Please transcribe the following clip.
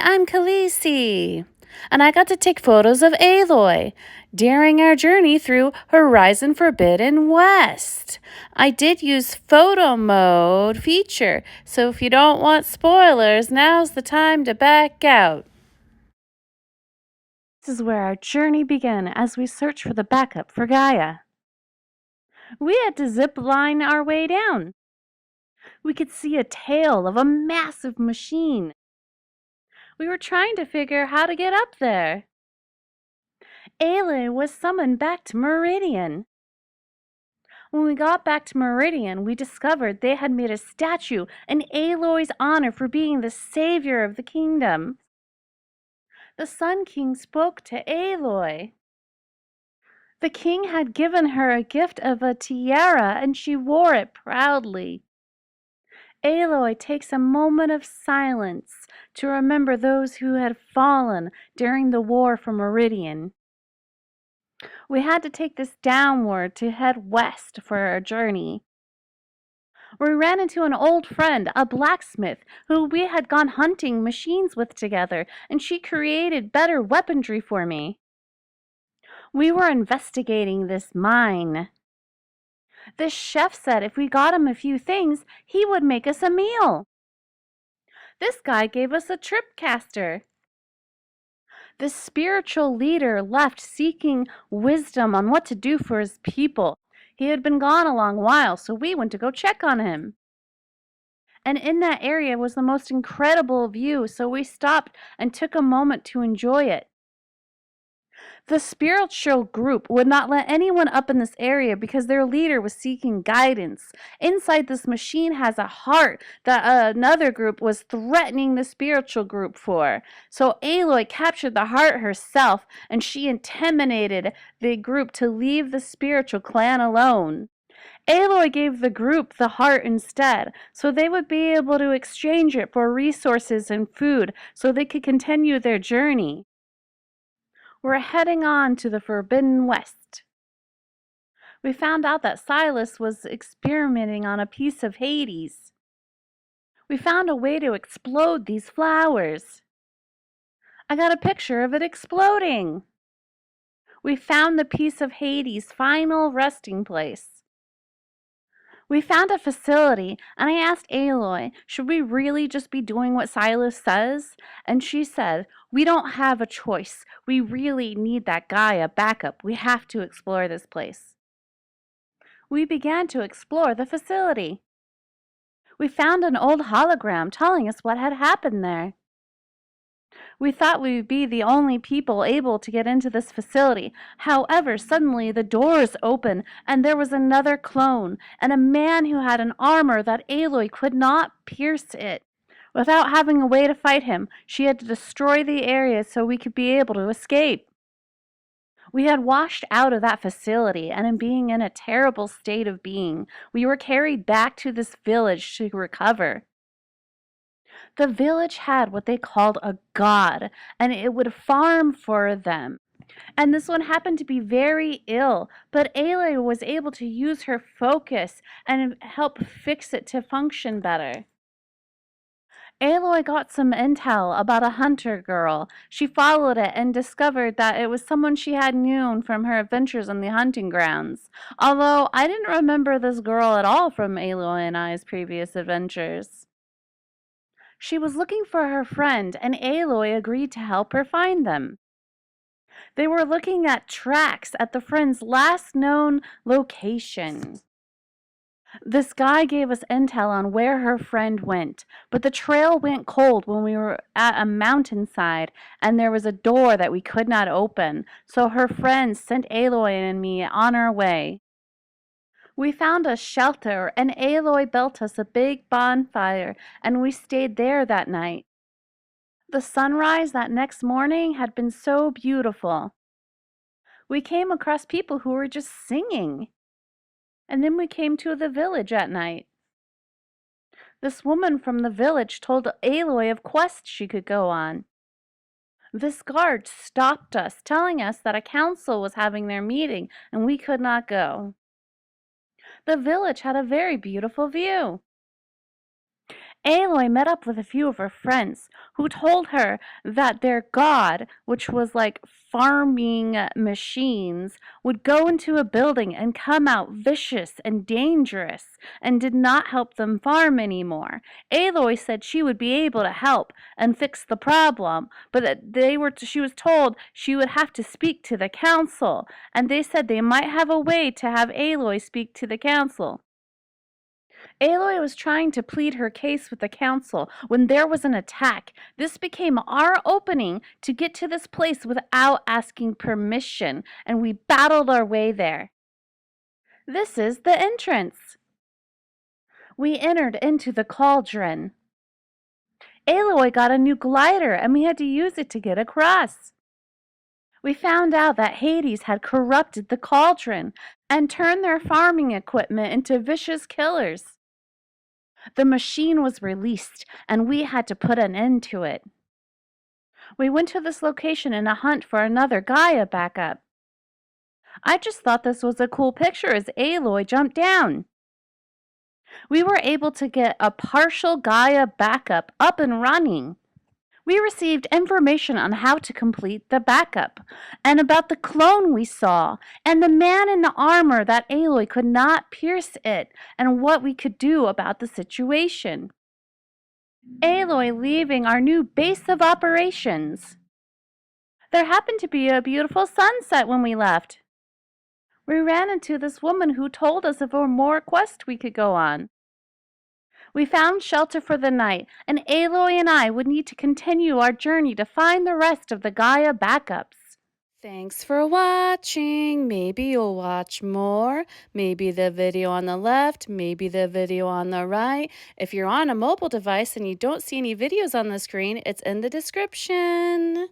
I'm Callise, and I got to take photos of Aloy during our journey through Horizon Forbidden West. I did use photo mode feature, so if you don't want spoilers, now's the time to back out. This is where our journey began as we searched for the backup for Gaia. We had to zip line our way down. We could see a tail of a massive machine. We were trying to figure how to get up there. Aloy was summoned back to Meridian. When we got back to Meridian, we discovered they had made a statue in Aloy's honor for being the savior of the kingdom. The Sun King spoke to Aloy. The king had given her a gift of a tiara, and she wore it proudly. Aloy takes a moment of silence to remember those who had fallen during the war for Meridian. We had to take this downward to head west for our journey. We ran into an old friend, a blacksmith, who we had gone hunting machines with together, and she created better weaponry for me. We were investigating this mine. This chef said if we got him a few things, he would make us a meal. This guy gave us a tripcaster. The spiritual leader left seeking wisdom on what to do for his people. He had been gone a long while, so we went to go check on him. And in that area was the most incredible view, so we stopped and took a moment to enjoy it. The spiritual group would not let anyone up in this area because their leader was seeking guidance. Inside this machine has a heart that another group was threatening the spiritual group for. So Aloy captured the heart herself, and she intimidated the group to leave the spiritual clan alone. Aloy gave the group the heart instead, so they would be able to exchange it for resources and food so they could continue their journey. We're heading on to the Forbidden West. We found out that Silas was experimenting on a piece of Hades. We found a way to explode these flowers. I got a picture of it exploding. We found the piece of Hades' final resting place. We found a facility, and I asked Aloy, should we really just be doing what Silas says? And she said, we don't have a choice. We really need that Gaia backup. We have to explore this place. We began to explore the facility. We found an old hologram telling us what had happened there. We thought we would be the only people able to get into this facility. However, suddenly the doors opened, and there was another clone, and a man who had an armor that Aloy could not pierce it. Without having a way to fight him, she had to destroy the area so we could be able to escape. We had washed out of that facility, and in being in a terrible state of being, we were carried back to this village to recover. The village had what they called a god, and it would farm for them. And this one happened to be very ill, but Aloy was able to use her focus and help fix it to function better. Aloy got some intel about a hunter girl. She followed it and discovered that it was someone she had known from her adventures on the hunting grounds. Although I didn't remember this girl at all from Aloy and I's previous adventures. She was looking for her friend, and Aloy agreed to help her find them. They were looking at tracks at the friend's last known location. This guy gave us intel on where her friend went, but the trail went cold when we were at a mountainside, and there was a door that we could not open, so her friends sent Aloy and me on our way. We found a shelter, and Aloy built us a big bonfire, and we stayed there that night. The sunrise that next morning had been so beautiful. We came across people who were just singing. And then we came to the village at night. This woman from the village told Aloy of quests she could go on. This guard stopped us, telling us that a council was having their meeting and we could not go. The village had a very beautiful view. Aloy met up with a few of her friends who told her that their god, which was like farming machines, would go into a building and come out vicious and dangerous and did not help them farm anymore. Aloy said she would be able to help and fix the problem, but that she was told she would have to speak to the council, and they said they might have a way to have Aloy speak to the council. Aloy was trying to plead her case with the council when there was an attack. This became our opening to get to this place without asking permission, and we battled our way there. This is the entrance. We entered into the cauldron. Aloy got a new glider, and we had to use it to get across. We found out that Hades had corrupted the cauldron and turned their farming equipment into vicious killers. The machine was released, and we had to put an end to it. We went to this location in a hunt for another Gaia backup. I just thought this was a cool picture as Aloy jumped down. We were able to get a partial Gaia backup up and running. We received information on how to complete the backup, and about the clone we saw, and the man in the armor that Aloy could not pierce it, and what we could do about the situation. Aloy leaving our new base of operations. There happened to be a beautiful sunset when we left. We ran into this woman who told us of more quests we could go on. We found shelter for the night, and Aloy and I would need to continue our journey to find the rest of the Gaia backups. Thanks for watching. Maybe you'll watch more. Maybe the video on the left, maybe the video on the right. If you're on a mobile device and you don't see any videos on the screen, it's in the description.